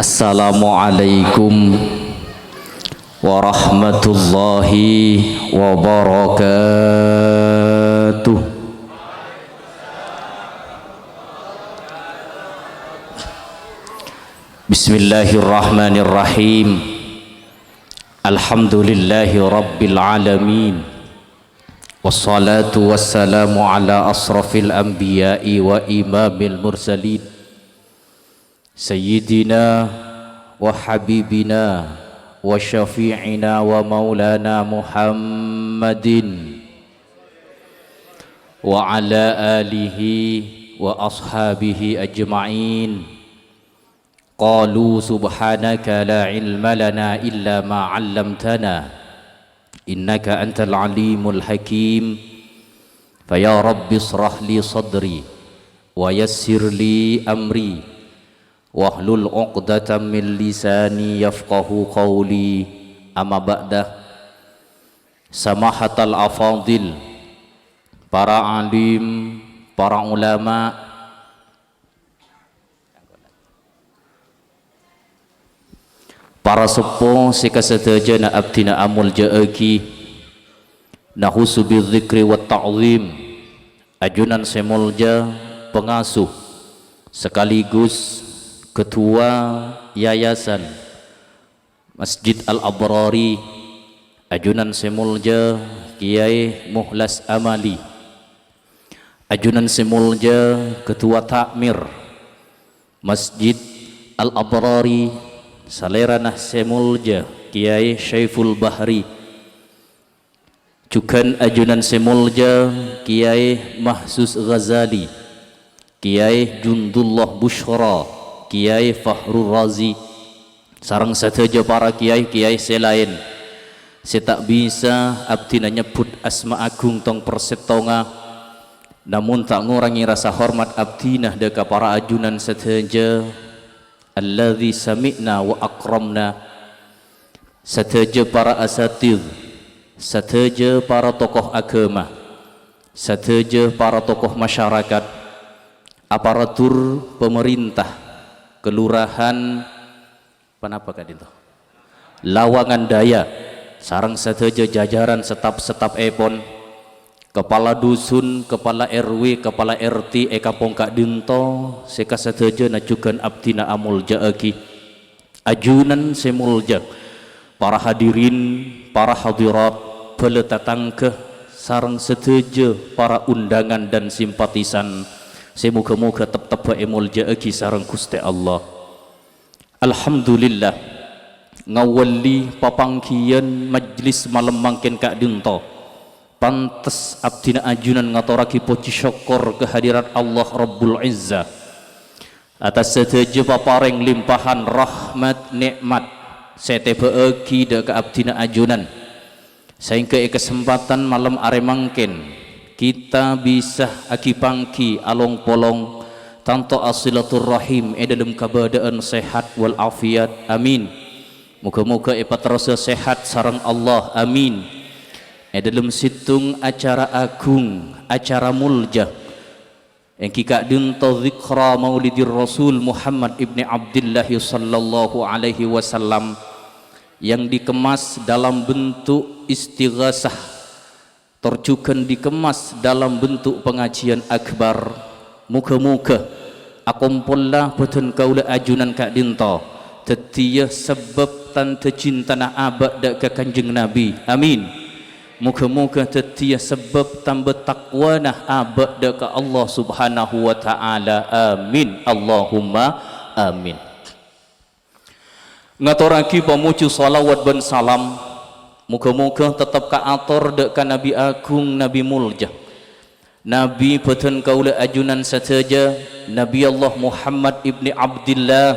Assalamualaikum warahmatullahi wabarakatuh. Bismillahirrahmanirrahim. Alhamdulillahi rabbil alamin. Wassalatu wassalamu ala asrafil anbiya'i wa imamil mursalin, Sayyidina wa habibina wa syafi'ina wa maulana Muhammadin wa ala alihi wa ashabihi ajma'in. Qalu subhanaka la ilma lana illa ma 'allamtana innaka antal alimul hakim. Fa ya rabbi israh li sadri wa yassir li amri wahlul 'uqdatam min lisani yafqahu qawli. Amma ba'da. Samahatal afadil, para alim, para ulama, para sepuh sekasetajana abdina amul jaaki nahusu bidzikri wa ta'zim, ajunan semulja pengasuh sekaligus Ketua Yayasan Masjid Al-Abrari, ajunan semulja Kiai Muhlas Amali, ajunan semulja Ketua Takmir Masjid Al-Abrari, saleranah semulja Kiai Syaiful Bahri, cukan ajunan semulja Kiai Mahsus Ghazali, Kiai Jundullah Bushra, Kiai Fahrul Razi, sarang sateja para kiai-kiai selain. Saya tak bisa abdina nyebut asma agung tong persetonga, namun tak ngurangi rasa hormat abdina deka para ajunan sateja alladzi sami'na wa akramna, sateja para asatidz, sateja para tokoh agama, sateja para tokoh masyarakat, aparatur pemerintah, kelurahan panapa kadinto Lawangan Daya, sarang sateja jajaran setap epon, kepala dusun, kepala RW, kepala RT kampung Kak Dinto, seka sateja najukan abdina amul jaaki, ajunan semulja, para hadirin, para hadirat, peletatangkeh, sarang sateja para undangan dan simpatisan. Semoga-moga tetap emul jaaki sarang Gusti Allah. Alhamdulillah ngawali papangkian majlis malam mangken Kak Dinto, pantes abdina ajunan ngatoraki poci syukur kehadirat Allah Rabbul Izzah atas sateja papareng limpahan rahmat nikmat setebeki deka abdina ajunan, sehingga kesempatan malam are mangken kita bisa akipangki along polong tanto asilatul rahim dalam keadaan sehat wal afiat. Amin. Moga-moga terasa sehat sareng Allah. Amin. Dalam situng acara agung, acara mulja yang Kak Dinto zikra maulidir Rasul Muhammad ibni Abdullah sallallahu alaihi wasallam, yang dikemas dalam bentuk istighasah, terjukan dikemas dalam bentuk pengajian akbar. Muka-muka akumpulah betul kaula ajunan Kak Dinto tetia sebab tante cinta na abad dak ke Kanjeng Nabi. Amin. Muka-muka tetia sebab tambah takwa nah abad dak ke Allah Subhanahu wa taala. Amin. Allahumma amin. Ngaturaki pamuju salawat dan salam, muka-muka tetap ka ator dek Nabi agung, Nabi mulja, Nabi peten kaula ajunan sateja, Nabi Allah Muhammad ibni Abdullah,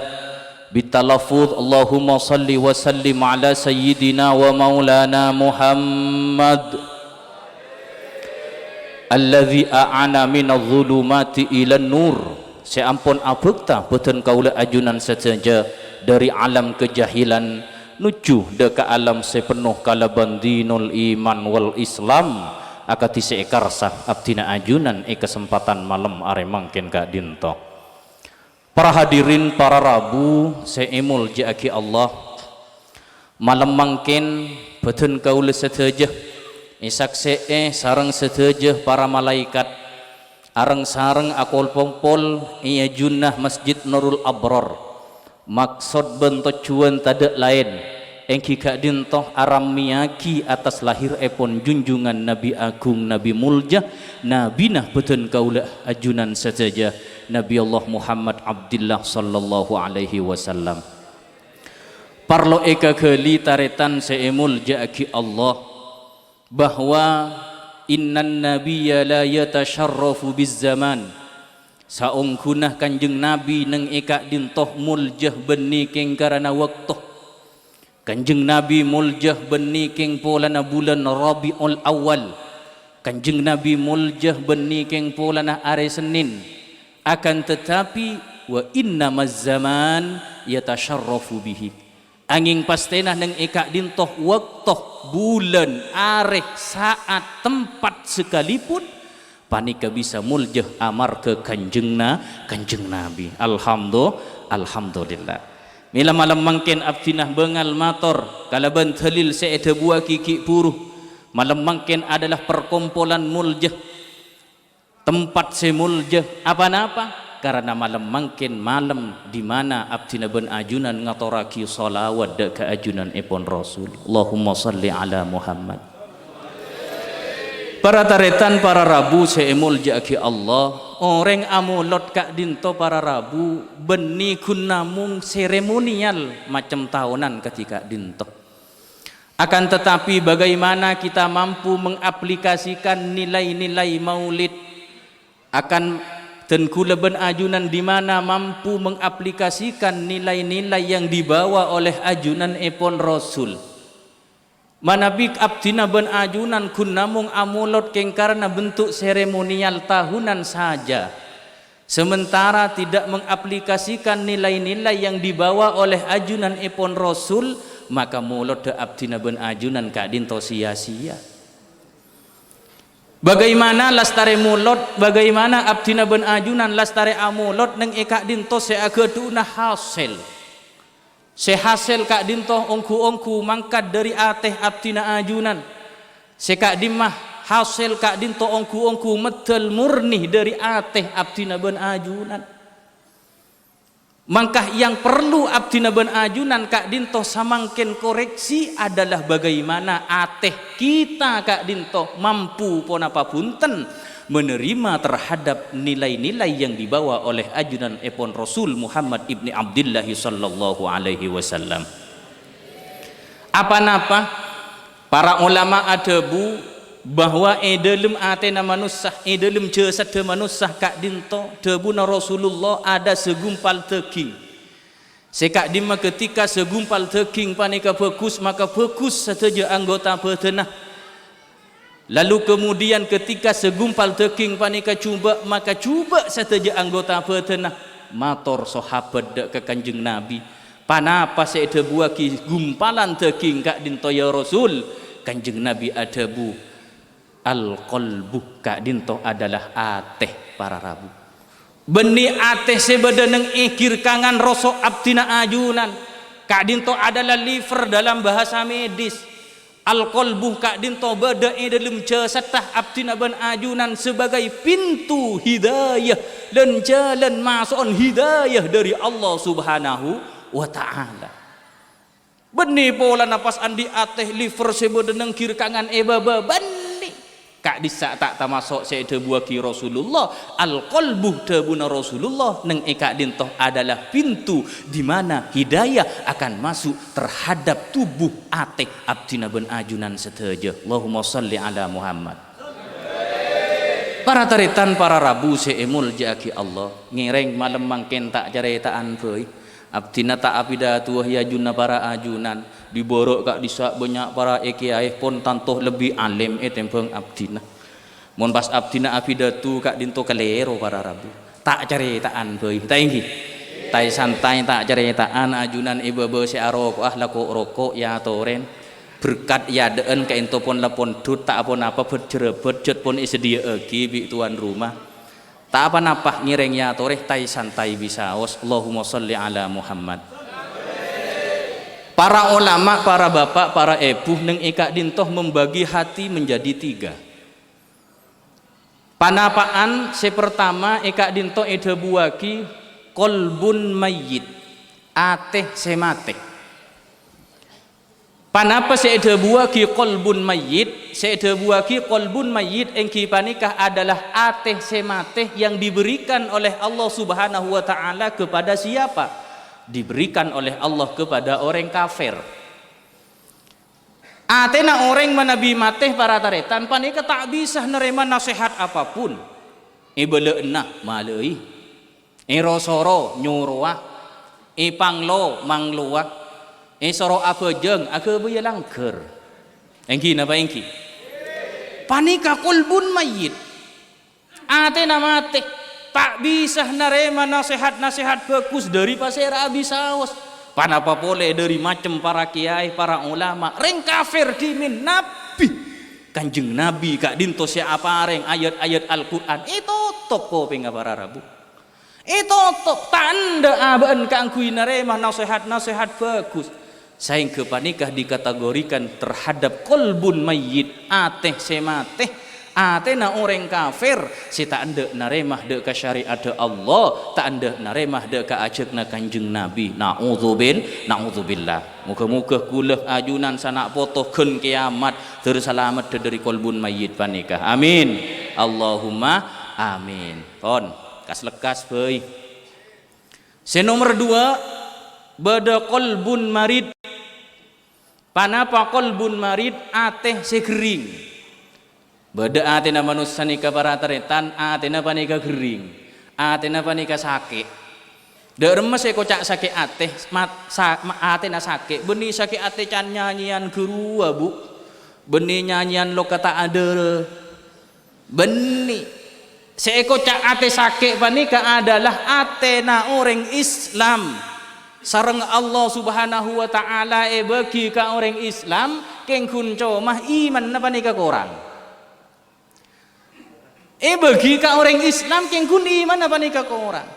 bitalafuz Allahumma salli wa sallim ala sayyidina wa maulana Muhammad alladzi a'ana minadh dhulumati ilan nur. Seampun abekta peten kaula ajunan sateja dari alam kejahilan nuju deka alam sepenuh kalaban dinul iman wal islam. Akati seekar sah abdina ajunan kesempatan malam are mangken Kak Dinto Para hadirin para Rabu seemul jaki Allah malam mangkin betun kaula sedaya isak sareng sedaya para malaikat areng sareng akol pompol iya junnah Masjid Nurul Abrar maksud bentuk cuan tada lain engki kak dintoh aram miyaki atas lahir epon junjungan Nabi Agung Nabi Mulja Nabi nah betun kaula ajunan saja Nabi Allah Muhammad Abdullah sallallahu alaihi wasallam. Parlo eka keli taretan seemul jaki Allah bahwa innan nabiyya la yatasharrafu bizzaman saungkunah kanjeng Nabi neng eka dintoh muljah benih keng karana waktu Kanjeng Nabi muljah benih keng polana bulan Rabiul Awal. Kanjeng Nabi muljah benih keng polana hari Senin. Akan tetapi wa innamaz zaman yatasharrafu bihi. Angin pastenah neng eka dintoh waktu bulan are saat tempat sekalipun panika bisa muljah amar ke kanjeng Nabi. Alhamdulillah. Mila malam mangken abdinah bengal mator kalaban thalil seete buah kiki puruh malam mangken adalah perkumpulan muljah tempat semuljah apa-apa karena malam mangken malam di mana abdinah ben ajunan ngatoraki salawat ke ajunan epon Rasul Allahumma salli ala Muhammad. Para taretan para Rabu seemul jaki Allah orang amulot kak dinto para Rabu benih kun namung seremonial macam tahunan ketika dinto akan tetapi bagaimana kita mampu mengaplikasikan nilai-nilai maulid akan tenkula ben ajunan di mana mampu mengaplikasikan nilai-nilai yang dibawa oleh ajunan epon Rasul manabik abdina ben ajunan kun namung amulot keng karena bentuk seremonial tahunan saja sementara tidak mengaplikasikan nilai-nilai yang dibawa oleh ajunan epon Rasul maka mulot de abdina ben ajunan kak dinto sia-sia. Bagaimana lastare mulot bagaimana abdina ben ajunan lastare amulot neng eka dinto seageduna hasil sehasil kak dintoh ongku mangkat dari ateh abdina ajunan sekak dimah hasil kak dintoh ongku medel murni dari ateh abdina ben ajunan mangkah yang perlu abdina ben ajunan kak dintoh samangken koreksi adalah bagaimana ateh kita kak dintoh mampu ponapa punten menerima terhadap nilai-nilai yang dibawa oleh ajunan epon Rasul Muhammad ibni Abdullah sallallahu alaihi wasallam. Apa-apa para ulama adebu bahwa dalam atena manusia dalam jasad manusia kak dinto debuna Rasulullah ada segumpal teking. Sekak dima ketika segumpal teking panika bagus maka bagus saja anggota badanah. Lalu kemudian ketika segumpal teking panika cuba maka cuba saja anggota badanah mator sahabat dak ke kanjeng Nabi panapa seede buah ki gumpalan teking kak dinto ya Rasul kanjeng Nabi adabu al qalbu kak dinto adalah ateh para Rabu benih ateh sebedeneng ikir kangan rosok abdina ajunan kak dinto adalah liver dalam bahasa medis al-qalbuh kak dinto bada'i dalam jasatah abdina ben ajunan sebagai pintu hidayah dan jalan masuk hidayah dari Allah subhanahu wa ta'ala benih pola napas andi ateh liver sebedeneng kir kangan ebaba benih kak disa tak tamasok seede buaki Rasulullah al-qalbuh debuna Rasulullah neng eka dintoh adalah pintu di mana hidayah akan masuk terhadap tubuh ateh abdina ben ajunan seteja Allahumma salli ala Muhammad. Para taritan para Rabu seemul jaki Allah ngireng malam mangken tak caretaan boy abdina tak apidatu wahya junna para ajunan diborok kak disa banyak para kiai pun tantoh lebih alim tempeng abdina mun pas abdina apidatu kak dinto kalero para Rabu tak caritaan boy tainggi tai santai tak caritaan ajunan ibu-ibu si arok laku rokok ya toren berkat ya deen ka ento pun lapon dut tak apa berjerebet jut pun sedia egi bi tuan rumah tak apa-apa ngireng ya toreh tai santai bisa was. Allahumma sholli ala Muhammad. Para ulama, para bapak, para ibu neng ika dintoh membagi hati menjadi 3. Panapaan sepertama ika dintoh eda buaki kolbun mayyit, ateh semate. Panapa seeda buaki kolbun mayyit, seeda buaki kolbun mayyit engki panikah adalah ateh semate yang diberikan oleh Allah Subhanahu wa taala kepada siapa? Diberikan oleh Allah kepada orang kafir. Atena orang manabi mateh para taretan panika tak bisa nerima nasihat apapun. Ibeleunah maleuy. Rosoro nyuruah. Panglo mangluak. Soro abejeng akeubeuyeuh langkeur. Engki napa engki? Panika kulbun mayyit. Atena mateh tak bisa nerima nasihat-nasihat bagus dari pasir abisawas. Panapa boleh dari macam para kiai, para ulama, reng kafir dimin nabi. Kanjeng nabi kak dinto siapa reng ayat-ayat Al-Qur'an. Itu top ko pinga para rabu. Itu top tanda aban kangkui nerima nasihat-nasihat bagus. Sehingga panikah dikategorikan terhadap kolbun mayyit, ateh semateh. Atena orang kafir si tak anda naremah de ka syariat Allah, tak anda naremah de ka ajekna kanjeng Nabi. Na'udzubillah. Muka-muka kulah ajunan sanak potohkeun kiamat terselamat dari kolbun mayyit panikah. Amin. Allahumma amin. Kon kas lekas beuy. Nomor 2 bada kolbun marid. Panapa kolbun marid ateh segering. Beda atena manusia nika para taretan, atena panika gering, atena panika sakit. Dermes kocak sakit ateh, atena sakit. Benih sakit ateh can nyanyian gerua bu, benih nyanyian lo kata ada. Benih sekocak ateh sakit panika adalah atena orang Islam. Sareng Allah Subhanahu wa taala bagi ka orang Islam keng kunco mah iman napa nika korang. Bagi ka orang Islam keng kun iman apa nika ka orang.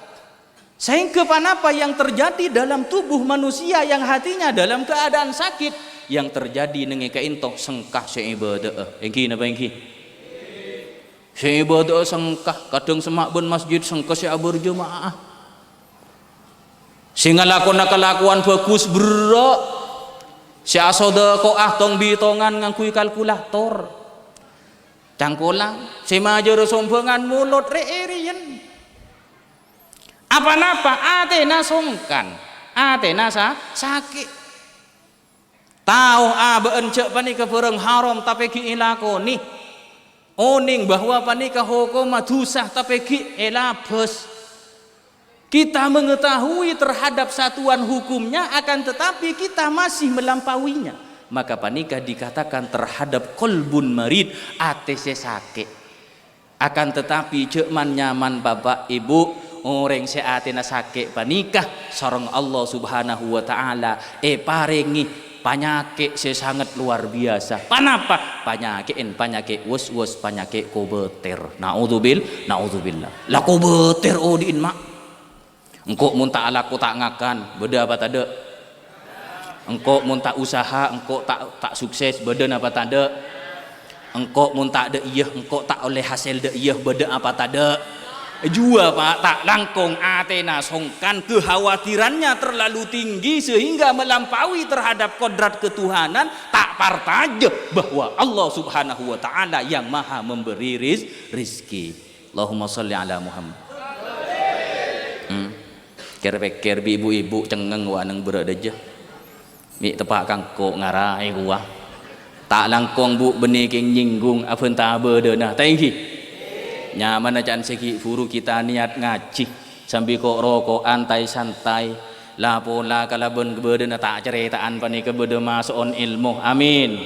Sehingga panapa yang terjadi dalam tubuh manusia yang hatinya dalam keadaan sakit yang terjadi nengi ka intoh sengkah seibadah. Engki napa engki? Seibadah sengkah kadang semak ben masjid sengkah sia berjemaah. Singa lakona kelakuan bagus berak. Si sedekah tong bitongan ngangkui kalkulator. Cangkolang, semajer sombongan mulut reerian. Apa-apa atena songkan, atena sakit. Tahu abeen cek panika bareng haram tapi ki ilakoni. Oning bahwa panika hukum madusah tapi ki elabes. Kita mengetahui terhadap satuan hukumnya akan tetapi kita masih melampauinya. Maka panikah dikatakan terhadap kolbun marid atese sakit. Akan tetapi cekman nyaman bapak ibu orang seatena sakit panikah sareng Allah Subhanahu wa taala paringi penyakit sangat luar biasa. Panapa? Penyakit was-was, penyakit kobeter. Naudzubillah. Lah kobeter odiin mak. Engkau muntah alaku tak ngakan, beda apa tade? Engkau muntah usaha, engkau tak sukses, beda apa tade? Engkau muntah de iya, engkau tak oleh hasil de iya, beda apa tade? Jua pak tak langkong atena songkan kekhawatirannya terlalu tinggi sehingga melampaui terhadap kodrat ketuhanan tak partaja bahwa Allah Subhanahu wa taala yang maha memberi rizki. Allahumma sholli ala Muhammad. Ker ibu-ibu cengeng waneng berada aja. Mi tepak kangko ngarai gua. Tak langkong bu benih keng nyinggung apen tabe deunah. Thank you. Nyaman acan segi guru kita niat ngaji sambil kok rokokan tai santai lapola kalaben kebeudeuh tak ceritaan panika kebeudeuh masuk ilmu. Amin.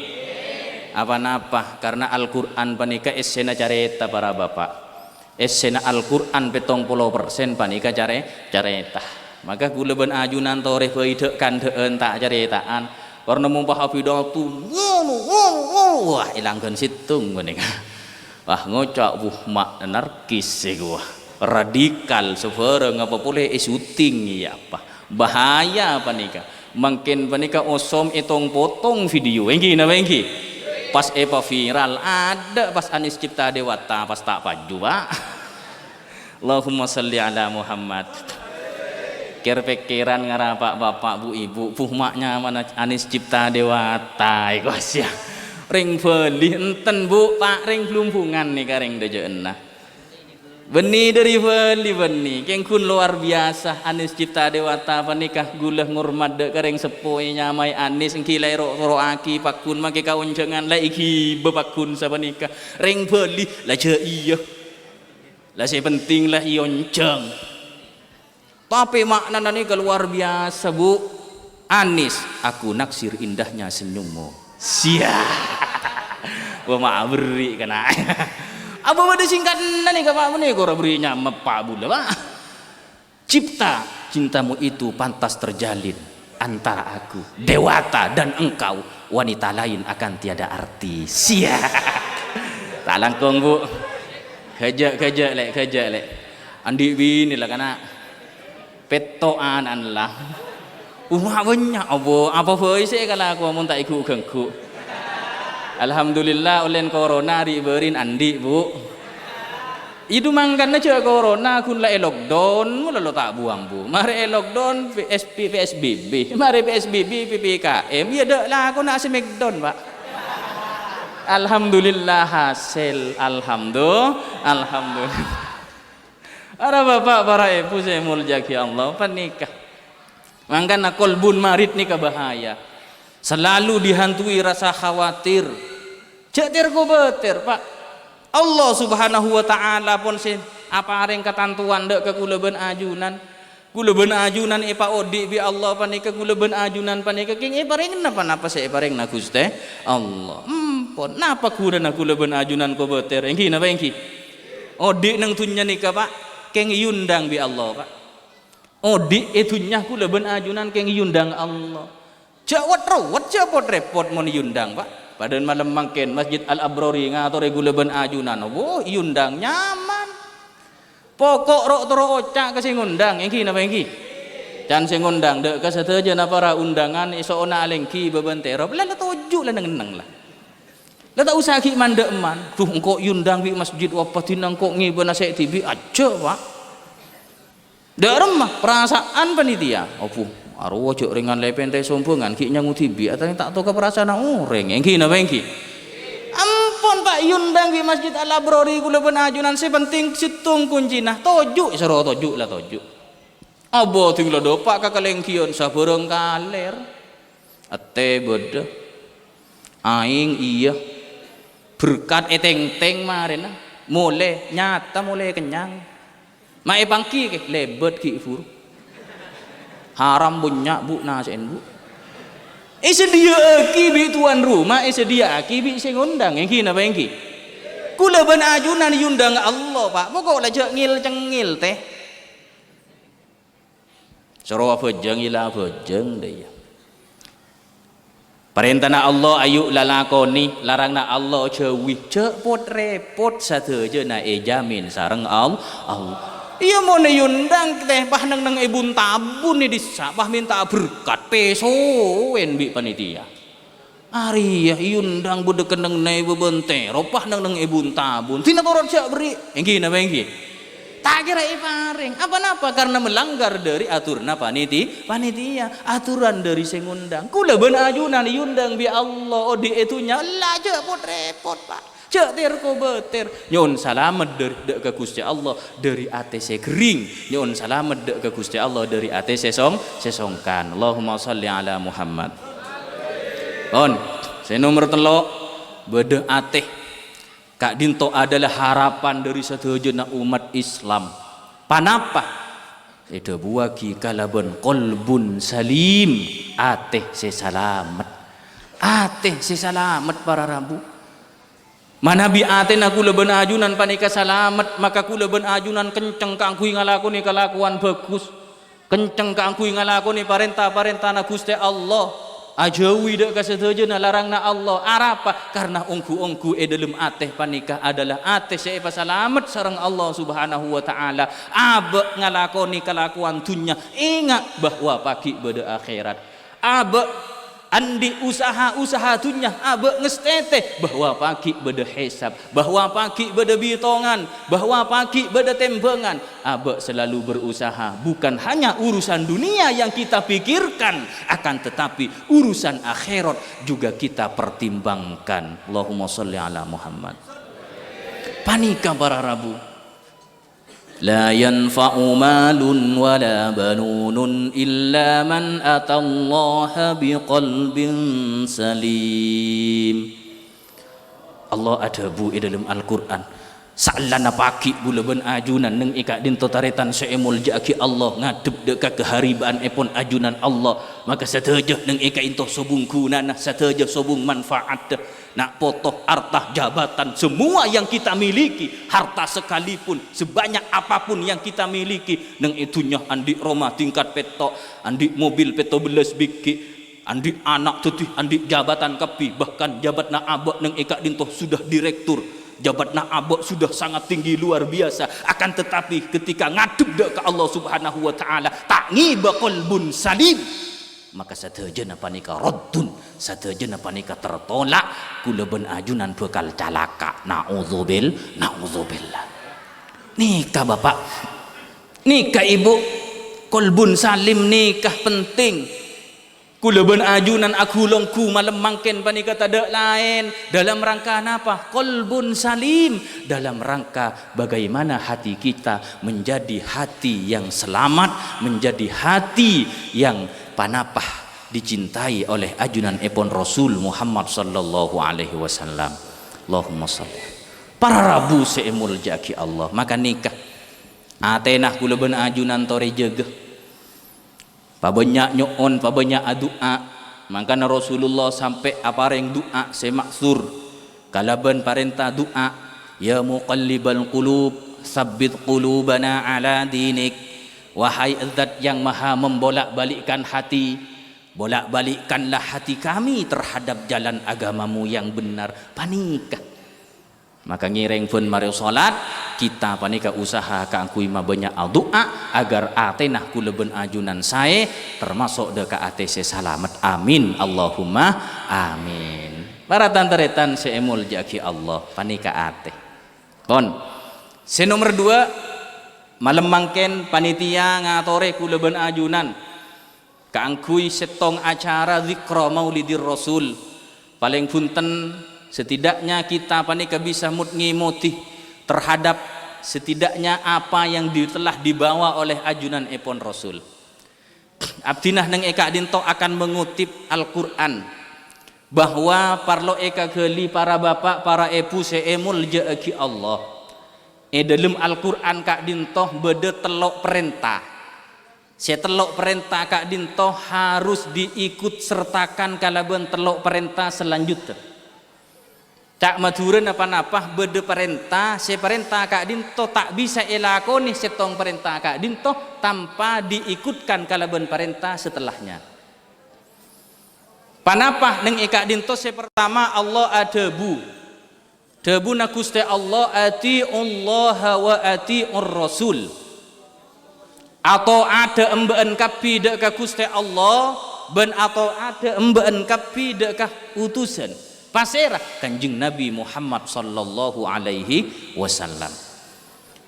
Apa-apa karena Al-Qur'an panika essena carita para bapak. Essena Al-Qur'an 70% panika carita. Maka kula ben ajunan toreh beudeuh kan deun tak ceritaan. Karena mumpah hafidatu. Wah ilangkeun situng geuning. Wah ngocok buh mak narkis gua. radikal sebarang apa boleh syuting ya apa bahaya apa nika makin panika osom etong potong video engki napa engki pas viral ada pas Anis Cipta Dewata pas tak paju pak. Allahumma salli ala Muhammad. Pikiran ngarapak bapak bu ibu puhmaknya mana Anis Cipta Dewata iku sia ring beli enten bu pak ring lumpungan nih karing dejeuna benih dari beli benih keng kun luar biasa Anis Cipta Dewata panikah gulah ngurmat dek karing sepoe nyamai Anis engki lai ro aki pakun make kaun jangan lai iki bepakun sapanikah ring beli lah je iya lah saya penting lah ionceng. Tapi maknanya ini luar biasa bu. Anis, aku naksir indahnya senyummu. Sia. Gua mau beri kena. Apa pada singkatan nih kamu nih gua berinya mepa bula pak. Cipta, cintamu itu pantas terjalin antara aku Dewata dan engkau, wanita lain akan tiada arti. Sia. Tak langkung bu. Kerja lek. Andi bini lah kana. Petoan lah banyak apa saya kalau aku mau tak ikut ganggu alhamdulillah oleh corona diberin andi bu itu mangkan aja corona kun lah lockdown mula lo tak buang bu mari lockdown PSBB mari PSBB PPKM ya dak lah aku nak smackdown pak alhamdulillah hasil alhamdulillah. Ara bapak para ibu saya muljaki Allah panikah mangkana kolbun marit nikah bahaya selalu dihantui rasa khawatir jatir ko betir pak Allah subhanahu wa ta'ala pun sin apa areng ketantuan dek ke kuleben ajunan epa odik bi Allah panikah kuleben ajunan panikah king pareng napa saya pareng na Gusti Allah pon napa kuda na kuleben ajunan ko betir engki napa engki odik nang tunya nikah pak keng yundang bi Allah pak odi itunya ku leben ajunan keng yundang Allah jawat rawat jawat repot mon yundang pak padahal malam mangken Masjid Al Abrori ngatur leben ajunan yundang nyaman pokok rok toro ocak ke sing ngundang engki napa engki can sing ngundang dek ka sateja na para undangan iso ona alengki bebentero la toju la neneng lah lah tak usah ki mandek man tuh engkau yundang bi masjid wapatin engkau ngibana saya tibi aja pak dak remah perasaan panitia opo arwo ojo ringan lepente sombongan ki nyangu tibi atau tak tahu ke perasaan orang engki napa engki ampun pak yundang bi masjid Al Abrori kula ben ajunan sepenting situng kuncina toju sero toju lah toju abo tinggal dopak kakalengkion saborong kaler ate bodoh aing iya berkat eteng-teng marin mulai nyata mulai kenyang mae bangki ke lebet ki furu haram bunyak bu nasen bu sedia aki bi tuan rumah sedia aki bi sing undang engki napa engki kula ben ajunan yundang Allah pak pokok la ngil cengil teh soro bejeng ila bejeng deh perintahna Allah ayu lalakoni larangna Allah jauhi cepot repot sateje na jamin sareng Allah iya mau yundang teh pah neng ibun tabun ni disapah minta berkat pesoen bi panitia ari ya yundang bude keneng nei bebentero pah neng ibun tabun tina torot jak beri engki napa engki tak kira iparing apa-apa karena melanggar dari aturan panitia aturan dari sing ngundang kula ben ajunan yundang bi Allah odi etunya lah cepot repot pak cetir ko betir nyon salamet dari dek ke Gusti Allah dari ATC kering nyon salamet dek ke Gusti Allah dari ATC sesongkan Allahumma sholli ala Muhammad on saya nomor telok bede ateh Kak Dinto adalah harapan dari setujuan umat Islam. Panapa? Ida buaki kalaban kolbun salim ateh sesalamet. Ateh sesalamet para rambu. Manabi ateh na kula ben ajunan panika salamet maka kula ben ajunan kenceng kangkui ngalakoni kelakuan bagus. Kenceng kangkui ngalakoni parenta na Gusti Allah. ajawi dak kasetejeuna larangna Allah arapa karena ongku-ongku dalam ateh panikah adalah ateh saya pasalamet sareng Allah Subhanahu wa taala abe ngalakoni kelakuan dunya ingat bahwa pagi beda akhirat abe andi usaha dunya abe ngesteteh bahwa pagi beda hisab bahwa pagi beda bitongan bahwa pagi beda tembengan abe selalu berusaha bukan hanya urusan dunia yang kita pikirkan akan tetapi urusan akhirat juga kita pertimbangkan. Allahumma sholli ala Muhammad. Panika para rabu la yanfa'u malun wala banunun illa man atallaha biqalbin salim. Allah ada bu dalam Al-Qur'an sa'lana pagi buleban ajunan neng ika dinto taretan seemul jaki Allah ngadep deka keharibaan epon ajunan Allah maka sateja neng ika into sobungkunana sateja sobung manfaat nak potoh harta jabatan semua yang kita miliki harta sekalipun sebanyak apapun yang kita miliki neng itunya andi rumah tingkat petok andi mobil peto beles biki andi anak tutih andi jabatan kepi bahkan jabat na abok neng ika dinto sudah direktur jabat na abok sudah sangat tinggi luar biasa akan tetapi ketika ngadep ke Allah Subhanahu wa taala tak ngiba qalbun salim maka satejeuna panika raddun satejeuna panika tertolak kuleun ajunan bekal calaka naudzubillah nikah bapak nikah ibu qalbun salim nikah penting kuleun ajunan aku longku malam mangken panika tada lain dalam rangka apa qalbun salim dalam rangka bagaimana hati kita menjadi hati yang selamat menjadi hati yang panapah dicintai oleh ajunan epon Rasul Muhammad sallallahu alaihi wasallam. Allahumma shalli para rabu seemul jaki Allah maka nikah atenah kuleun ajunan tore jegeh pabanyak nyoon pabanyak doa makana Rasulullah sampai apareng doa semaksur kalaban parenta doa ya muqallibal qulub sabbit qulubana ala dinik wahai zat yang maha membolak-balikkan hati bolak-balikkanlah hati kami terhadap jalan agamamu yang benar panika maka ngireng pun mari salat kita panika usaha kaangkui ma banyak doa agar atenah kuleun ajunan sae termasuk deka ATC salamet amin Allahumma amin para tantaretan seemul jaki Allah panika ate pon nomor 2 malam mangken panitia ngatore kuleun ajunan kaangkui setong acara zikra maulidir rasul paling punten setidaknya kita panika bisa mutngi terhadap setidaknya apa yang telah dibawa oleh ajunan epon rasul abdinah neng eka dinto akan mengutip Al-Qur'an bahwa parlo eka geli para bapak para epu seemul jaki Allah dalam Al-Qur'an kak dintoh bede telok perintah setelok perintah kak dintoh harus diikut sertakan kalaban telok perintah selanjutnya cak maduren apa-apa bede perintah seperintah kak dintoh tak bisa elakoni setong perintah kak dintoh tanpa diikutkan kalaban perintah setelahnya panapa neng kak dintoh sepertama Allah ada Dabuna Gusti Allah atiullaha wa atiur rasul atau ada embeen kapi dek ka Gusti Allah ben atau ada embeen kapi dek ka utusan pasirah Kanjeng Nabi Muhammad sallallahu alaihi wasallam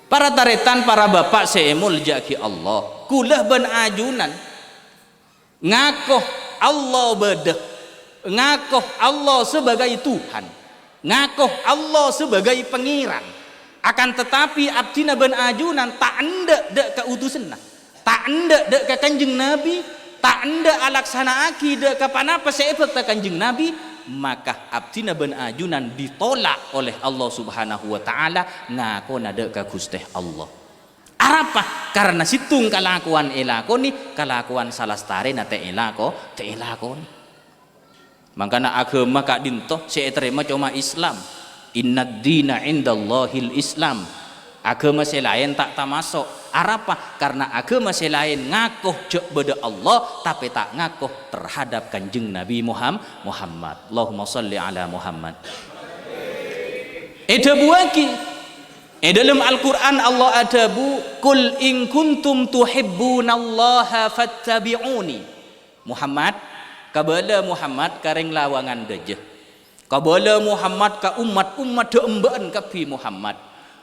para taretan para bapak seemul jaki Allah kulah ben ajunan ngakoh Allah bedah ngakoh Allah sebagai Tuhan ngakoh Allah sebagai pengiran akan tetapi abdina ben ajunan tak ende dek ke utusenna tak ende dek ke Kanjeng Nabi tak ende alaksanaaki dek ke panapa seepet ke Kanjeng Nabi maka abdina ben ajunan ditolak oleh Allah Subhanahu wa taala ngakona dek ke Gusti Allah arapa karena situng kalakuan elakoni kalakuan salastare na te elakoni makanya agama kak dintoh saya terima cuma Islam innad dina indallahil Islam agama selain tak masuk. Arapa? Karena agama selain ngakuh jek beda Allah tapi tak ngakuh terhadap kanjeng Nabi Muhammad. Allahumma salli ala Muhammad. Ada buaki. Dalam Al-Quran Allah ada bu, kul in kuntum tuhibbunallaha fattabi'uni. Muhammad, kabala Muhammad kareng lawangan dejeh. Kabala Muhammad ka umat de embaan kapi Muhammad.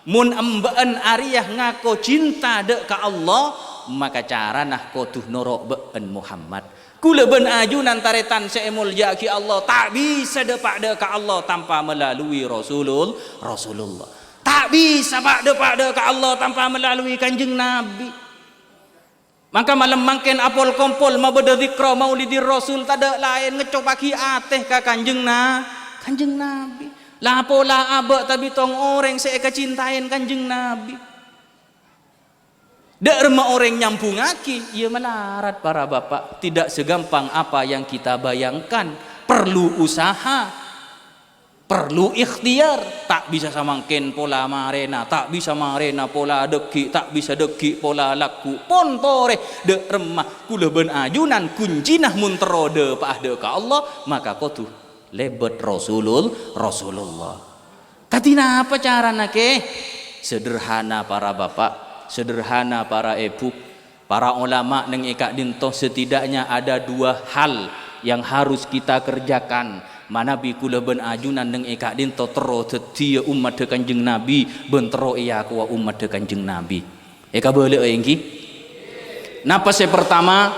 Mun embaan ariyah ngako cinta de ka Allah, maka cara nah kotuh norok been Muhammad. Kula ben ajunan taretan seemul ki Allah tak bisa depak de ka Allah tanpa melalui Rasulullah. Tak bisa pak de ka Allah tanpa melalui kanjeng Nabi. Maka malam mangken apol kompol mau beda zikra maulidir Rasul tada lain ngecopaki ateh ka kanjeng Nabi. Lapo la abak tapi tong orang saya kecintain kanjeng Nabi. Dek remah orang nyampungaki, ia melarat para bapak. Tidak segampang apa yang kita bayangkan. Perlu usaha. Perlu ikhtiar, tak bisa samangken pola marena, tak bisa marena pola deki, tak bisa deki pola laku pontore de remah kula ben ajunan kuncina munterode pa de ka Allah maka kotu lebet Rasulullah. Katina apa cara nake? Sederhana para bapak, sederhana para ibu, para ulama neng eka dintoh setidaknya ada dua hal yang harus kita kerjakan. Manabi kula ben ajunan neng eka dinto tero setia umat de kanjeng Nabi bentero iya kuwa umat de kanjeng Nabi. Eka boleh engki? Napa pertama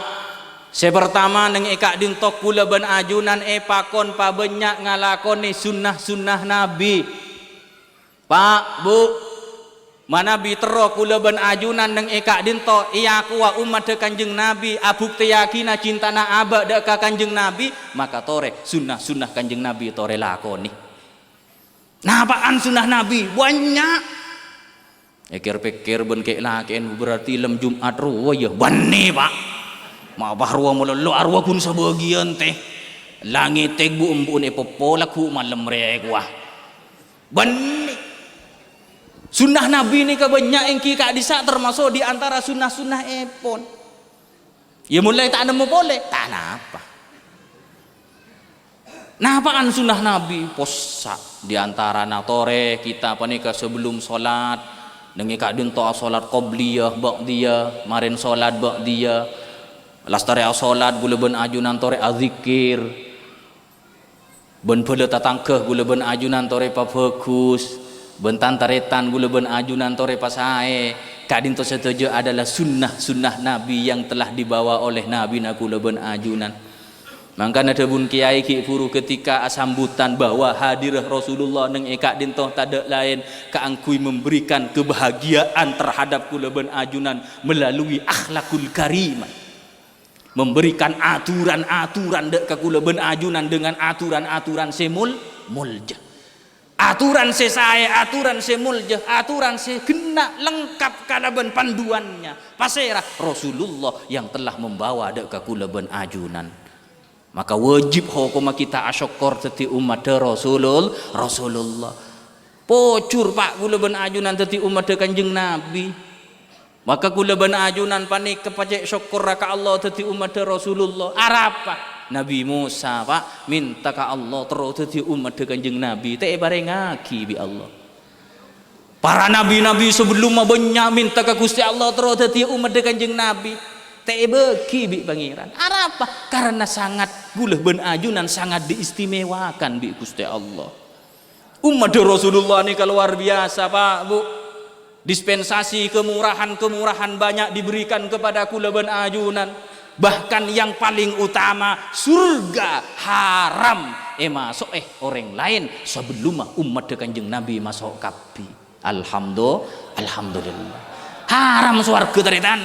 neng eka dinto kula ben ajunan pakon pa banyak ngalakoni sunnah Nabi. Pak, Bu, manabi tero kula ben ajunan neng eka dinto iya kuwa umat de kanjeng Nabi abukti yakina cintana abak de ka kanjeng Nabi maka tore sunnah kanjeng Nabi tore lakoni. Nah apaan sunnah Nabi banyak pikir ben kek laken berarti lem Jumat ruwa ya bani pak mabah ruwa melolo arwa kun sebagian teh langit teh bu embun popola ku malam rekwa bani. Sunnah Nabi ini kebanyak yang kika disa termasuk di antara sunnah epon. Ya mulai tak nemu boleh, tak apa. Nah apaan sunnah Nabi? Posa di antara natore kita panika sebelum solat, nengika dinto solat qobliyah ba'diyah, marin solat ba'diyah, lastare solat gula ben ajunan tore azikir, ben pele tatangkeh gula ben ajunan tore pafokus. Bentan taretan gula ben ajunan tore pasae kadin to setuju adalah sunnah Nabi yang telah dibawa oleh Nabi nakula ben ajunan. Mangka ada bun kiai ki puru ketika sambutan bahwa hadirah Rasulullah neng eka dintoh tada lain kaangkui memberikan kebahagiaan terhadap kula ben ajunan melalui akhlakul karimah. Memberikan aturan-aturan dek ke kula ben ajunan dengan aturan-aturan mulja. Aturan saya, aturan mulja, aturan kena lengkap kalaban panduannya. Pasera Rasulullah yang telah membawa dek ke kula ben ajunan. Maka wajib hukum kita asyukur teti umat Rasulullah. Pocur pak kula ben ajunan teti umat kanjeng Nabi. Maka kula ben ajunan panik kepada syukur ka Allah teti umat Rasulullah. Arapa? Nabi Musa pak minta ka Allah terus teti umat kanjeng Nabi teh barengaki bi Allah. Para nabi sebelum banyak minta ka Gusti Allah terus teti umat kanjeng Nabi teh beki bi pangeran. Arapa? Karena sangat guleh ben ajunan sangat diistimewakan bi Gusti Allah. Umat Rasulullah ini luar biasa pak bu. Dispensasi kemurahan banyak diberikan kepada kula ben ajunan. Bahkan yang paling utama surga haram masuk orang lain sebelum umat kanjeng Nabi masuk kapi. Alhamdulillah. Haram surga taritan.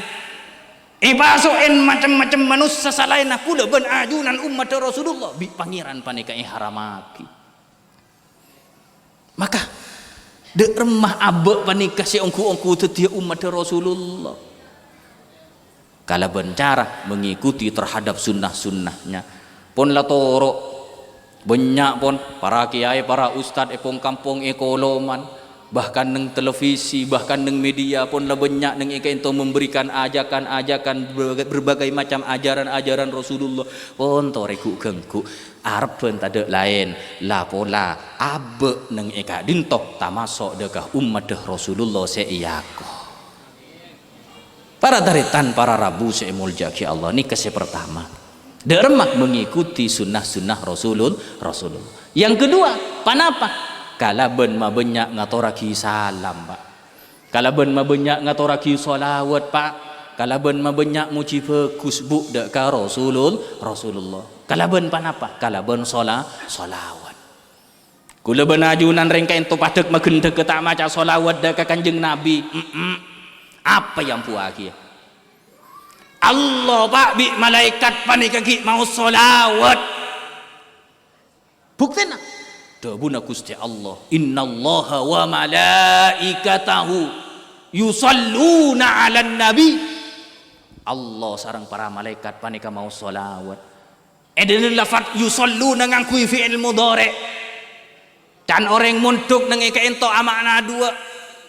Pasukin macam-macam manusia salain kula ben ajunan umat Rasulullah bi pangeran panika haramaki. Maka de remah abek panika si ongku tetia umat Rasulullah. Kala bencara mengikuti terhadap sunnah-sunnahnya pun latoro banyak pun para kiai para ustad epong kampung ekoloman bahkan neng televisi, bahkan neng media pun lah banyak neng ika ento memberikan ajakan-ajakan berbagai macam ajaran-ajaran Rasulullah pun toreku gengku arep pun tak lain la pola abe neng ika dintok tamasok dekah umat deh Rasulullah seiyako para taritan para rabu seimul jaki Allah ini kasih pertama dermah mengikuti sunnah-sunnah Rasulullah. Yang kedua panapa kalaban mabanyak ngatoraki salam pak, kalaban mabanyak ngatoraki solawat pak, kalaban mabanyak muji bagus bu dak ka Rasulullah. Kalaban panapa? Kalaban solawat. Kula benajunan rengka ento padek magendeg tak maca solawat dak ka Kanjeng Nabi. Apa yang puaki? Allah pak bi malaikat panikaki mau solawat. Buktinya Dabuna Gusti Allah innallaha wa malaikatahu yusalluna 'alan nabi. Allah sareng para malaikat panika mau sholawat. Edan lafat yusalluna ngangkui fi'il mudhari. Dan orang munduk nang eka ento amakna dua.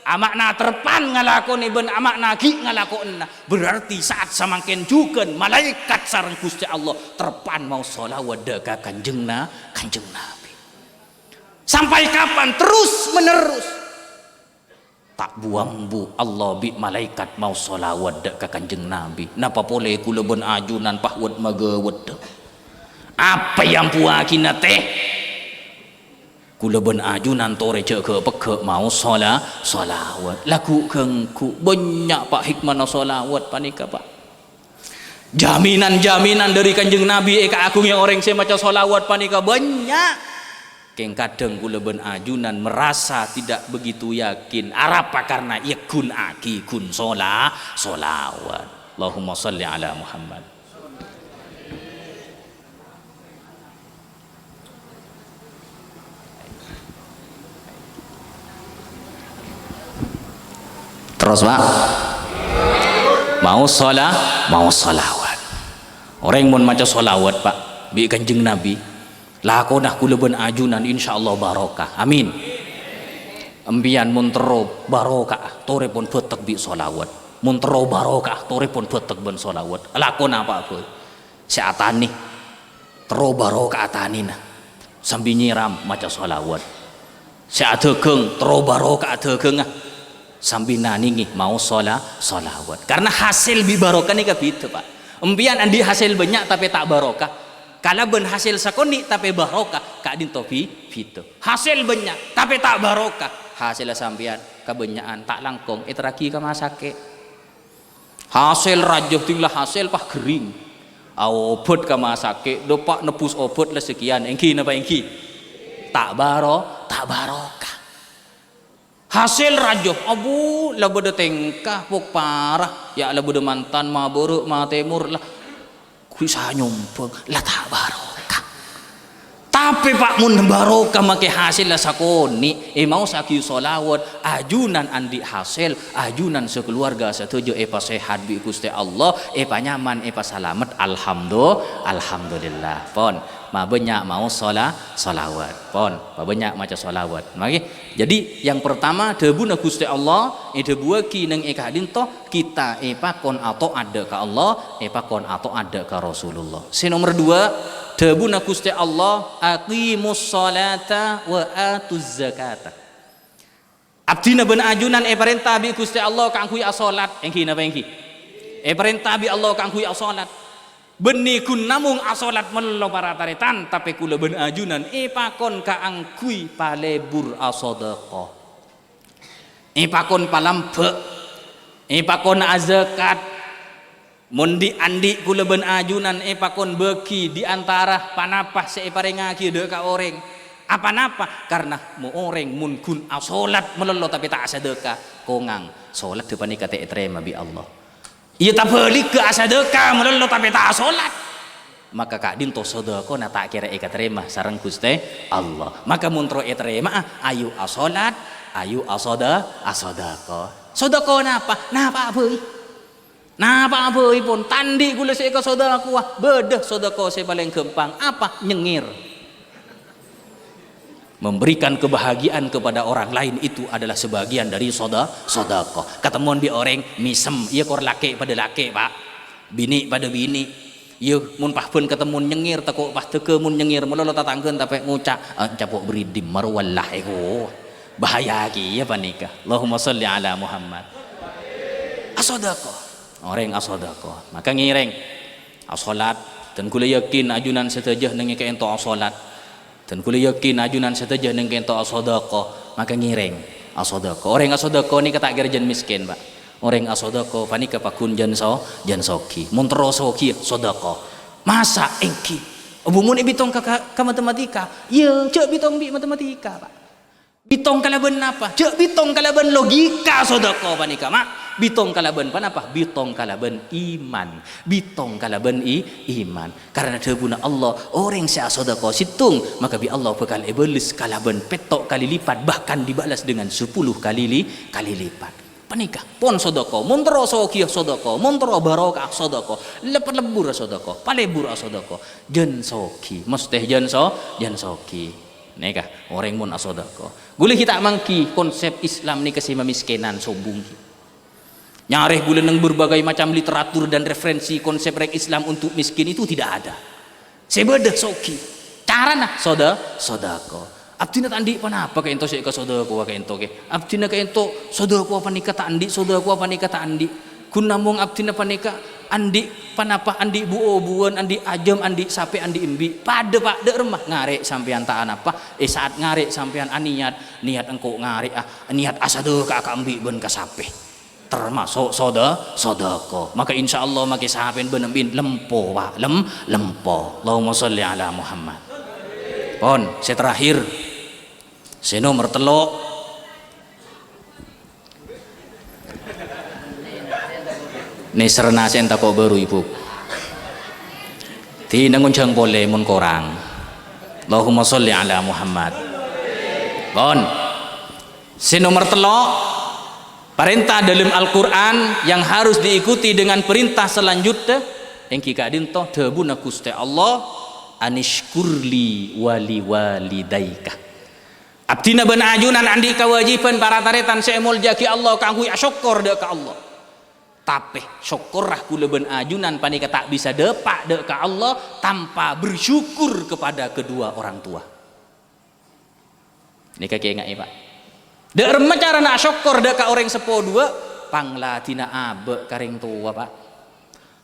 Amakna terpan ngalakoni ben amakna gi ngalakonna. Berarti saat samangken jukeun malaikat sareng Gusti Allah terpan mau sholawat ka Kanjeng Nabi. Sampai kapan? Terus menerus tak buang bu Allah bi malaikat mau solawat dak ka Kanjeng Nabi napa boleh kula ben ajunan pahwat magawet apa yang puakina teh kula ben ajunan tore cek ke peke mau solawat laku kengku banyak pak hikmah solawat panika pak jaminan dari Kanjeng Nabi eka agung yang orang saya maca solawat panika banyak. Keng kadang kula ben ajunan merasa tidak begitu yakin arapa karena yakun aki kun solawat. Allahumma sholli ala Muhammad. Terus pak mau solawat orang mau maca solawat pak bi Kanjeng Nabi lakonah kula ben ajunan insyaallah barokah amin empian muntero barokah tore pun betek bi solawat muntero barokah tore pun betek ben solawat lakon apa seatani tero barokah atanina sambil nyiram maca solawat seadegeng tero barokah adegeng sambil naningi mau solawat karena hasil bi barokah ni kabita pak empian andi hasil banyak tapi tak barokah kalau ben hasil sakoni tapi barokah kak dinto fito hasil banyak tapi tak barokah hasil sampian kebanyakan tak langkong teraki ke masake hasil rajuh tinglah hasil pah kering obat ke masake dopak nebus obat lah sekian engki napa engki tak barokah hasil rajuh abu lah beda tengkah pok parah ya lah beda mantan ma buruk ma temur lah bisa nyumpeng lah tak barokah tapi pak mun barokah make hasil lah sakoni mau saki solawat ajunan andi hasil ajunan sekeluarga setuju epa sehat bi Gusti Allah epa nyaman epa salamet alhamdulillah pon ma banyak mau solawat pon ma banyak maca solawat maki jadi yang pertama debuna Gusti Allah debua ki nang eka dinto kita epa kon atau ada ke Allah epa kon atau ada ke Rasulullah nomor dua debuna Gusti Allah aqimus sholata wa atuz zakata abdina ben ajunan perintah bi Gusti Allah kang kuy salat engki napa engki perintah bi Allah kang kuy salat beni kun namung asolat mello para taritan tapi kula ben ajunan pakon ka angkui palebur asodaqah pakon palampe pakon azakat mundi andi kula ben ajunan pakon beki diantara panapah separengaki de ka oreng apa napa karena mu oreng mun kun asolat mello tapi tak sedekah kongang salat depan kate terima bi Allah iya tak balik ke asadeka melelo tapi tak sholat maka kak dinto sodako na tak kira eka terima sarang Gusti Allah maka muntro terima ayu asolat ayu asodako sodako napa boy pun tandi gula si eka sodako bedeh sodako si paling gampang apa nyengir Memberikan kebahagiaan kepada orang lain itu adalah sebagian dari sedekah. Ketemuan bi orang misem, ia kor laki pada laki pak, bini pada bini. Ia mun pahpun ketemu nyengir takut pah teke mun nyengir mula lo tatangkeun tapi ngucak capok beridim marwallah ego. Bahaya ki ya panika. Allahumma sholli ala Muhammad. As-sedekah. Orang as-sedekah. Maka ngireng as-salat dan kula yakin ajunan setajah nang ento as-salat. Dan kula yakin ajunan setajah nang ento as-sedekah. Maka ngireng as-sedekah. Orang as-sedekah ni kata gerjan miskin, Pak. Orang as-sedekah panika pakun jan soki. Mun terosoki sedekah. Masa engki. Obumun ibitong ka matematika. Ye, cek bitong bi matematika, Pak. Bitong kalaban apa? Cek bitong kalaban logika sedekah panika, Mak. Bitong kalaban panapa? Bitong kalaban iman. Bitong kalaban iman. Karena tebuna Allah orang sia sedekah situng, maka bi Allah bakal iblis kalaban petok kali lipat, bahkan dibalas dengan 10 kali lipat. Panika pon sedekah, mun terasa kieu sedekah, mun tero barokah sedekah, lepet lebur sedekah, palebur sedekah. Jen soki, mesti jen soki. Nika orang mun sedekah. Gule kita mangki konsep Islam ni kasih miskinan sombong. Nyareh gule nang berbagai macam literatur dan referensi konsep rek Islam untuk miskin itu tidak ada. Sebeda soki. Carana sedekah. Abdina tak andi panapa ka ento sik ka sedekah ka ento ke. Abdina ka ento sedekah panika tak andi, sedekah panika tak andi. Kun namung abdina panika andi panapa andi buo-buon, andi ajam, andi sape, andi imbi. Pada Pak dek remah ngarek sampean taan apa? Saat ngarek sampean niat engko ngarek niat asadekah ka ambi ben ka sape. Termasuk sedekah. Maka insyaallah make sahaben benembin lempo Pak, lempo. Allahumma sholli ala Muhammad. Pon, saya terakhir. Saya nomor telok. Nih serna saya tak kau baru ibu. Ti nanguncang boleh mun korang. Allahumma sholli ala Muhammad. Pon, saya nomor telok. Perintah dalam Al-Quran yang harus diikuti dengan perintah selanjutnya. Yang kita dintoh tebuna Gusti Allah. Anishkurli wali walidaika. Abdina ben ajunan andi kewajiban para taretan seemol jaki Allah kanggu ya syukur dek ka Allah. Tapi syukurah kula ben ajunan panika tak bisa depak dek ka Allah tanpa bersyukur kepada kedua orang tua. Ini kaki enggak ya Pak? Dek remah cara nak syukur dek ka orang sepo dua panglatina abe karing tua Pak.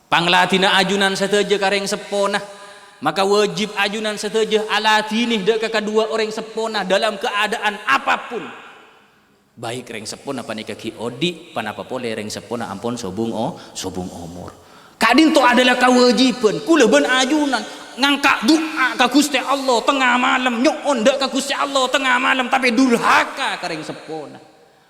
Panglatina ajunan sateja karing sepo nah. Maka wajib ajunan setuju alatinih dek kedua orang sepona dalam keadaan apapun. Baik reng sepona panika ki odi panapa pole reng sepona ampun sobung umur. Kadin to adalah kewajiban kula ben ajunan ngangkat doa ka Gusti Allah tengah malam nyon dek ka Gusti Allah tengah malam tapi durhaka ka reng sepona.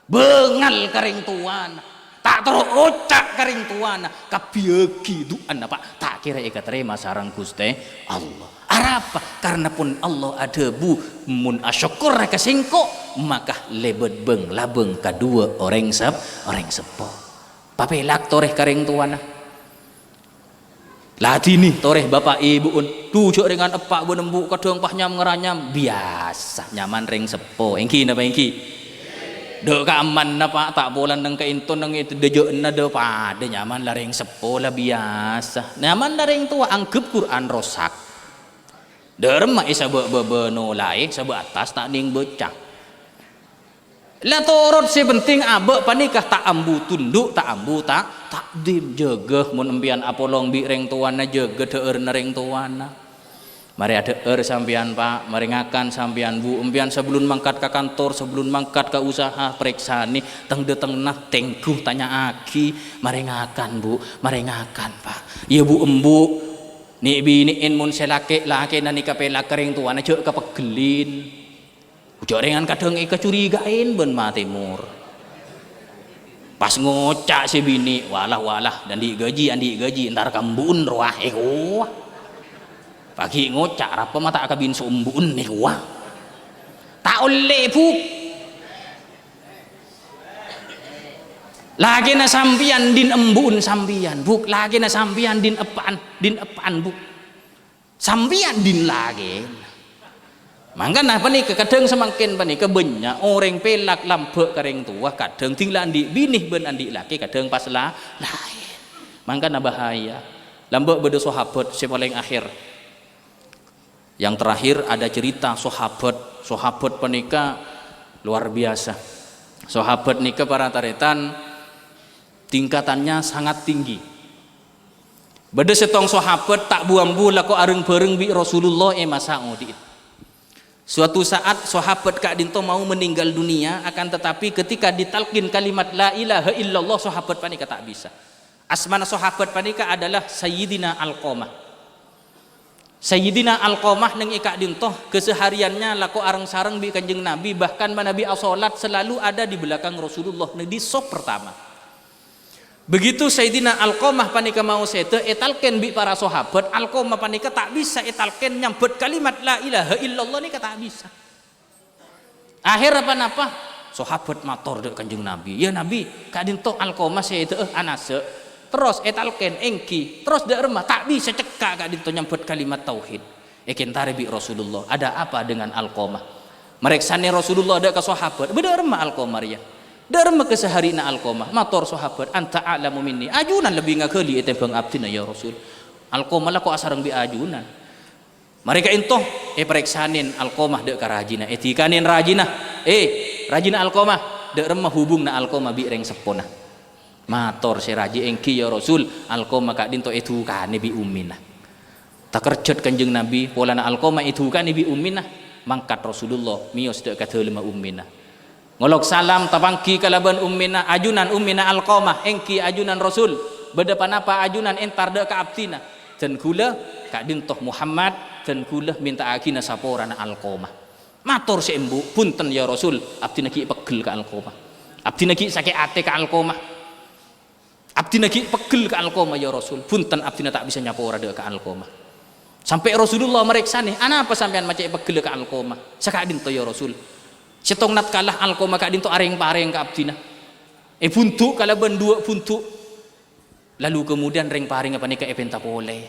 Bengal ka reng tuana. Tak terocak karing tuana kapiegi duan Pak tak kira ika terima sarang Gusti Allah arapa karena pun Allah ada bu mun asyukur ka singko maka lebet beng labeng kadua orang sepo papelak toreh karing tuana latini toreh bapak ibu tujuk dengan epak benembu kadang pah nyam ngeranyam biasa nyaman ring sepo engki napa engki dek kaman napa tak bolan nang kainton nang itu dejo na de pada nyaman laring sepola biasa nyaman laring tua anggap Quran rosak derma isa beno lae sabe atas tak ning becak la torot si penting abe panikah tak ambu tunduk tak ambu tak takdim jegeh mun empian apolong bi reng tuana jegeh deur na reng tuana. Mari ada sampian Pak, mari ngakan sampian Bu, empian sebelum mangkat ke kantor, sebelum mangkat ke usaha, periksa nih, teng deteng nah tengkuh tanya aki, mari ngakan Bu, mari ngakan Pak. Iya Bu embu, nih biniin mun selake laki nani kapela kering tuan aja kepegelin, ujar dengan kadang ika curigain ben matemur. Pas ngocak si bini, walah dan digaji, ntar kambun roah pagi ngocak apa mata akabin sumbun nih wah tak oleh Bu lagi na sampian din embun sampian Bu lagi na sampian din epaan Bu sampian din lagi Mangkan apa nih kadang semakin apa nih kebanyak orang pelak lambek kering tua kadang tinggal andi binih ben andi laki kadang pas lah lain. Mangkan bahaya. Lambek beda sahabat si paling akhir. Yang terakhir ada cerita sahabat penikah luar biasa. Sahabat nikah para taretan tingkatannya sangat tinggi. Beda setong sahabat tak buang-buang lako areng bareng bi Rasulullah masa ngodi. Suatu saat sahabat Kak Dinto mau meninggal dunia, akan tetapi ketika ditalkin kalimat la ilaha illallah sahabat panika tak bisa. Asmana sahabat panika adalah Sayyidina Alqamah. Sayyidina Alqamah neng Kak Dinto kesehariannya lako areng sareng bi Kanjeng Nabi, bahkan Nabi as-salat selalu ada di belakang Rasulullah di sop pertama. Begitu Sayyidina Alqamah panika mau sete etalken bi para sahabat, Alqamah panika tak bisa etalken nyambut kalimat la ilaha illallah nika tak bisa. Akhir apa sahabat matur dek Kanjeng Nabi, ya Nabi Kak Dinto Alqamah sete anase terus etalken engki terus dek remah tak bisa cekak Kak Dinto nyambut kalimat tauhid. Ekentare bi Rasulullah, ada apa dengan Alqamah? Mereksane Rasulullah ada ke sahabat, beda remah Alqamah ya. Darma keseharina Alqamah matur sahabat anta a'lamu minni ajunan lebih ngakeli etebang abdina ya Rasul. Alqamah lah kok asareng bi ajunan. Mereka intoh pereksanin Alqamah dek karajina etikanin rajina rajina Alqamah dek remah hubung na Alqamah bi reng sepona. Matur si raji engki ya Rasul Alqamah Kak Dinto itu kane bi ummina. Tak kerjot Kanjeng Nabi polana Alqamah itu kane bi ummina mangkat Rasulullah miyos dek kadelema ummina. Ngolok salam tapangki kalaban ummina ajunan ummina Alqamah engki ajunan Rasul bedepan apa ajunan entar dek ka abdina dan kula Kak Dinto Muhammad dan kula minta akina saporana Alqamah. Matur si embu punten ya Rasul abdina ki pegel ka Alqamah, abdina ki sakit ate ka Alqamah, abdina ki pegel ka Alqamah ya Rasul punten abdina tak bisa nyapora dek ka Alqamah. Sampai Rasulullah mereksani ana apa sampean macam pegel ka Alqamah sa Kak Dinto ya Rasul. Setong nat kalah Alqamah Kak Dinto areng-pareng ka abdina. Buntu kalaban dua buntu. Lalu kemudian reng paring apa nika epenta pole.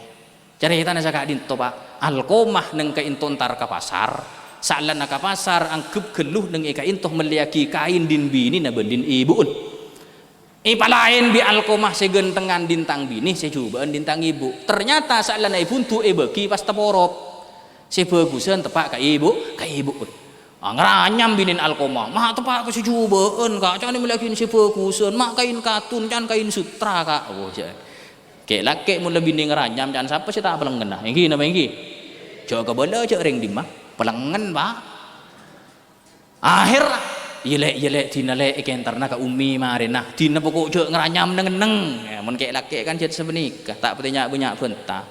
Carita na sa Kak Dinto Pak. Alqamah neng ka inton tar ka pasar. Saalan na ka pasar angkep geluh neng ika intoh meliaki kain din bini na bendin ibuun. Palain bi Alqamah segentengan dintang bini secubaan dintang ibu. Ternyata saalan na buntu beki pas teporop. Sebagusan tepak ka ibuun. Ngeranyam binin Alqamah mah tepak ke secubaan Kak can melakin si fokusan mak kain katun can kain sutra Kak kek laki mun lebih ngeranyam can siapa sih tak pelengen nah engki nama engki jauh ke bola cek ring dimah pelengen Pak akhir yelek dina lek kentarna ka umi marena dina pokok cek ngeranyam neng mun kek laki kan jet sebenikah tak penting banyak bentah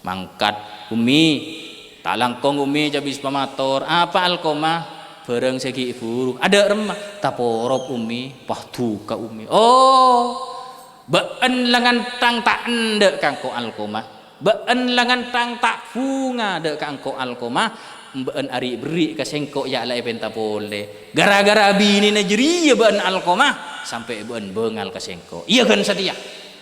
mangkat umi tak langkong umi jabis pamator apa Alqamah bareng segi ibu ada remah taporop umi pahtu ka umi been langan tang tak ndek kangko Alqamah been langan tang tak bunga dek kangko Alqamah been ari beri ka sengkok ya la penta pole gara-gara bini na jeri ya been Alqamah sampai been bengal ka sengkok iya kan setia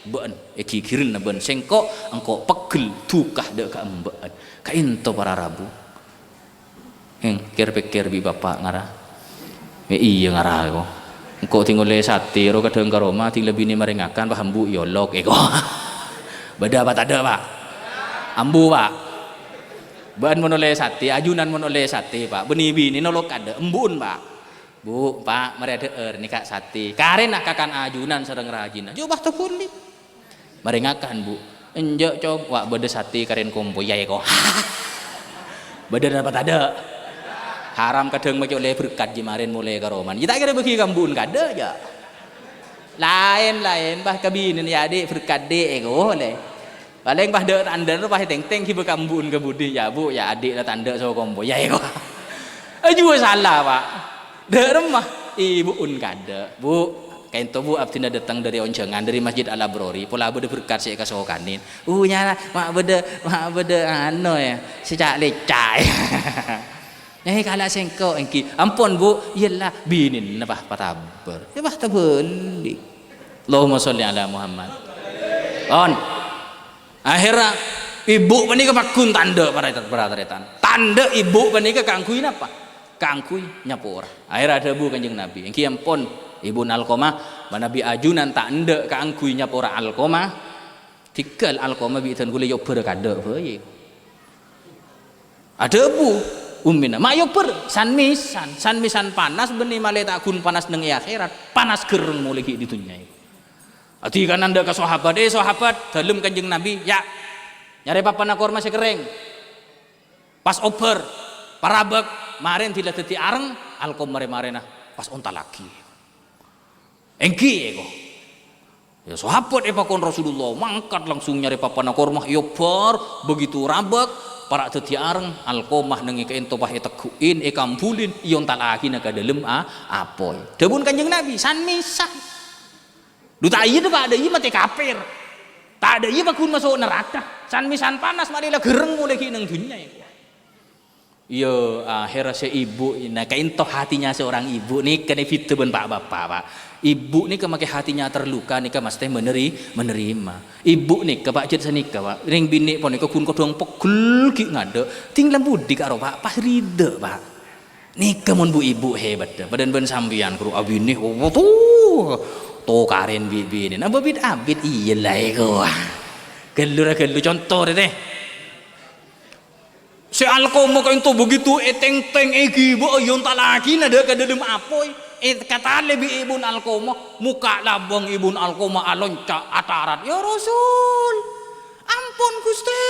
been kikirin na been sengkok engko pegel tukah dek ka embeen kainto para rabu pikir bi bapak ngara iya ngara ko engko tinggal le sate ro kadang ka Roma ting lebih ni marengakan paham bu yolok eko beda apa tak ada Pak ambu Pak ban monole sate ajunan monole sate Pak beni bini nolok ada embun Pak bu Pak mari ada nih Kak sate karen kakan ajunan sareng rajin coba tuh pulih marengakan bu enjak cok wak beda sate karen kompo ya kok beda dapat ada haram kadang make oleh berkat jemarin mulai ka Roman kita kira bagi kambun kada ya lain bah kabinin ya adik berkat dek eko oleh paling bah de tanda nu bah teng ki bekambun ke budi ya bu ya adik tanda so kompo ya eko juga salah Pak de remah ibu un kada bu kainto bu abdina datang dari oncengan dari Masjid Al-Abrori pola bede berkat saya kasokanin nyala mak bede ano ya sejak lecai kala sengko engki ampun bu iyalah binin nabah pataber ya bah tabeli Allahumma sholli ala Muhammad on akhirnya ibu panika pakun tanda para tanda ibu panika kangkui napa kangkui nyapura akhir ada bu kanjeng Nabi engki ampun ibu Alqamah Nabi ajunan tak ende kangkui nyapura Alqamah tikal Alqamah bi tan kule yo berkade bae ada bu ummina mak yo ber san misan panas benih male takun panas nang akhirat panas gereng mulai di dunia ati kan anda ke sahabat sahabat dalem kanjeng Nabi ya nyari papan kurma masih kering pas over parabek maren tidak dadi areng alkom marena pas onta lagi engki ego ya sahabat pakon Rasulullah mangkat langsung nyari papan kurma yo bar begitu rabek para dadi areng alkomah nengi keento pahe teguin kambulin iyon tak lagi naga dalem apoy debun kanjeng Nabi san misah duta iya tuh pak ada iya mati kafir tak ada iya bakun masuk neraka san misan panas marilah gereng mulai ki nang dunia iya akhirnya si ibu nah keintoh hatinya seorang ibu nih kena fitur ben pak bapak pak ibu nih kemakai hatinya terluka nih mesti menerima ibu nih ke pak jet senika pak ring bini pon nih kun kodong pegel ki ngade tinggal budi karo pak pas ride pak nih kemun bu ibu hebat dah badan ben sambian kru abini tuh karen bibi ini, apa bid abid iya lah ego, gelur contoh deh. Si Alqamah kau itu begitu teng egi bo yon tak lagi nada ke dalam apoy, kata lebih ibun Alqamah muka labang ibun Alqamah alonca atarat ya Rasul, ampun Gusti,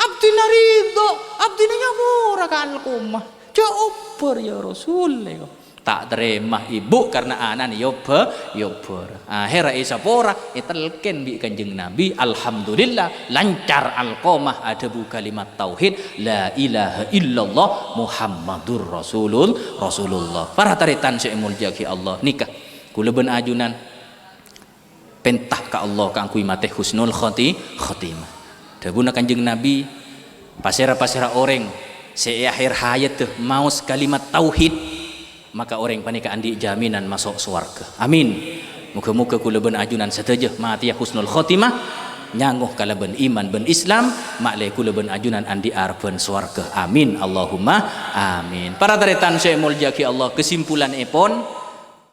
abdi narido, abdi nyabura ke Alqamah, jauh ya Rasul lego. Tak terima ibu karena anak yober akhirnya isapora itelken bi kanjeng Nabi alhamdulillah lancar Alqamah ada bu kalimat tauhid la ilaha illallah Muhammadur Rasulullah para taritan seemul jaki Allah nikah kula ben ajunan pentah ka Allah kangkui mate husnul khotimah dabuna kanjeng Nabi pasera orang seakhir hayat tuh maus kalimat tauhid maka orang panika andi jaminan masuk surga amin muga-muga kula ben ajunan seteja mati husnul khotimah nyanguh kala ben iman ben Islam makle kula ben ajunan andi arben surga amin Allahumma amin para taritan saya muljaki Allah kesimpulan epon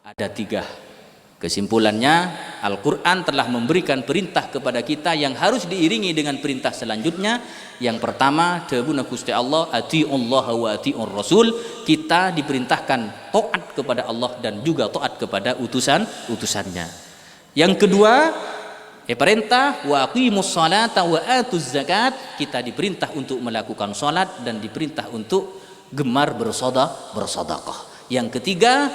ada 3 kesimpulannya Al-Quran telah memberikan perintah kepada kita yang harus diiringi dengan perintah selanjutnya. Yang pertama dawuh Gusti Allah atiullah wa atiur rasul, kita diperintahkan taat kepada Allah dan juga taat kepada utusannya. Yang kedua perintah wa aqimus salata wa atuz zakat, kita diperintah untuk melakukan salat dan diperintah untuk gemar bersedekah. Yang ketiga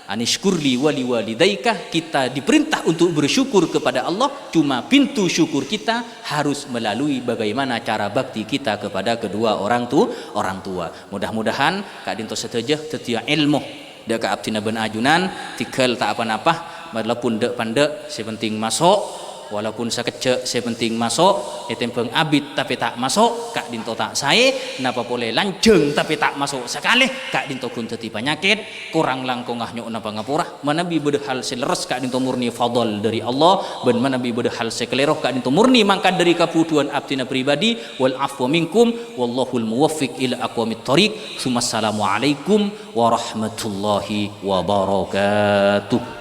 anishkurli wali walidaikah, kita diperintah untuk bersyukur kepada Allah, cuma pintu syukur kita harus melalui bagaimana cara bakti kita kepada kedua orang tua. Mudah-mudahan kak dinto seteja tetia ilmu dek abtina ben ajunan tikal tak apa-apa walaupun dek pandek sepenting masuk, walaupun sekecek sepenting masuk, etempeng abid tapi tak masuk kak dinto tak sae, napa boleh lanceng tapi tak masuk sekali kak dinto kun teti penyakit kurang langkongah nyok napa ngapura manabi bedehal seleres kak dinto murni fadl dari Allah ben manabi bedehal sekeleroh kak dinto murni mangkat dari kaputuan abdina pribadi wal afwa minkum wallahul muwaffiq ila aqwamit thoriq. Assalamualaikum warahmatullahi wabarakatuh.